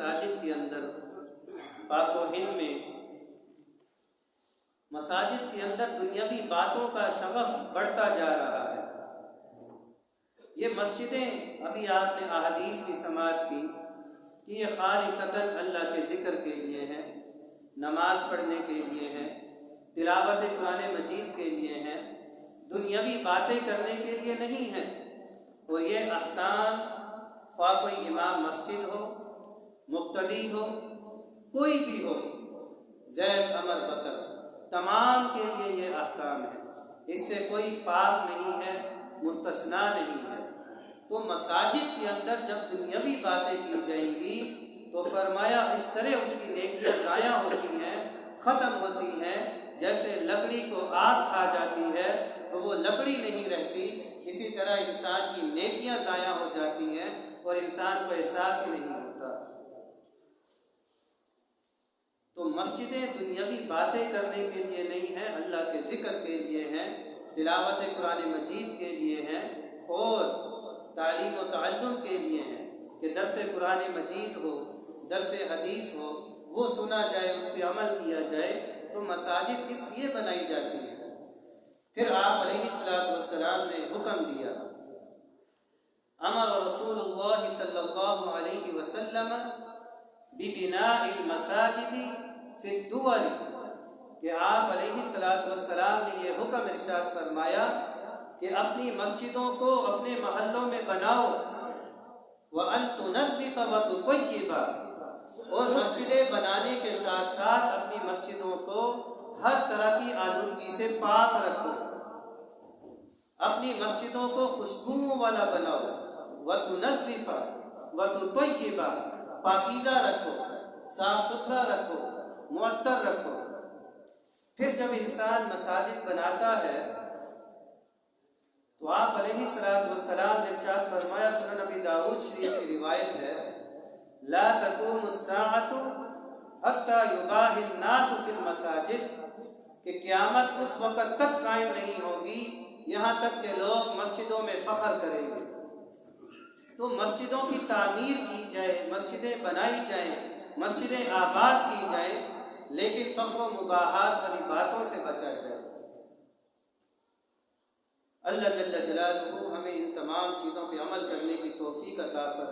مساجد کے اندر پاک و ہند میں مساجد کے اندر دنیاوی باتوں کا شغف بڑھتا جا رہا ہے۔ یہ مسجدیں ابھی آپ نے احادیث کی سماعت کی کہ یہ خالصتاً اللہ کے ذکر کے لیے ہیں، نماز پڑھنے کے لیے ہیں، تلاوت قرآن مجید کے لیے ہیں، دنیاوی باتیں کرنے کے لیے نہیں ہیں۔ اور یہ احکام خواہ کوئی امام مسجد ہو، مقتدی ہو، کوئی بھی ہو، زید عمر بکر، تمام کے لیے یہ احکام ہے، اس سے کوئی پاک نہیں ہے، مستثنیٰ نہیں ہے۔ تو مساجد کے اندر جب دنیاوی باتیں کی جائیں گی تو فرمایا اس طرح اس کی نیکیاں ضائع ہوتی ہیں، ختم ہوتی ہیں، جیسے لکڑی کو آگ کھا جاتی ہے تو وہ لکڑی نہیں رہتی، اسی طرح انسان کی نیکیاں ضائع ہو جاتی ہیں اور انسان کو احساس نہیں ہوتا۔ تو مسجدیں دنیاوی باتیں کرنے کے لیے نہیں ہیں، اللہ کے ذکر کے لیے ہیں، تلاوت قرآن مجید کے لیے ہیں اور تعلیم و تعلم کے لیے ہیں کہ درس قرآن مجید ہو، درس حدیث ہو، وہ سنا جائے، اس پہ عمل کیا جائے۔ تو مساجد اس لیے بنائی جاتی ہے۔ پھر آپ علیہ السلام نے حکم دیا، امر رسول اللہ صلی اللہ علیہ وسلم ببناء المساجد فی الدول، کہ آپ علیہ السلام نے یہ حکم ارشاد فرمایا کہ اپنی مسجدوں کو اپنے محلوں میں بناؤ، وَأَن تُنَظِّفَ وَتُطَيِّبَ، اور مسجدیں بنانے کے ساتھ ساتھ اپنی مسجدوں کو ہر طرح کی آلودگی سے پاک رکھو، اپنی مسجدوں کو خوشبوؤں والا بناؤ، وَتُنَظِّفَ وَتُطَيِّبَ، پاکیزہ رکھو، صاف ستھرا رکھو، معطر رکھو۔ پھر جب انسان مساجد بناتا ہے تو آپ علیہ السلام نے ارشاد فرمایا، سنن نبی داؤد شریف کی روایت ہے، لا تقوم الساعة حتى يباهي الناس في المساجد، کہ قیامت اس وقت تک قائم نہیں ہوگی یہاں تک کہ لوگ مسجدوں میں فخر کریں گے۔ تو مسجدوں کی تعمیر کی جائے، مسجدیں بنائی جائیں، مسجدیں آباد کی جائیں، لیکن فخر و مباحات والی باتوں سے بچا جائے۔ اللہ جل جلالہ ہمیں ان تمام چیزوں پہ عمل کرنے کی توفیق عطا فرمائے۔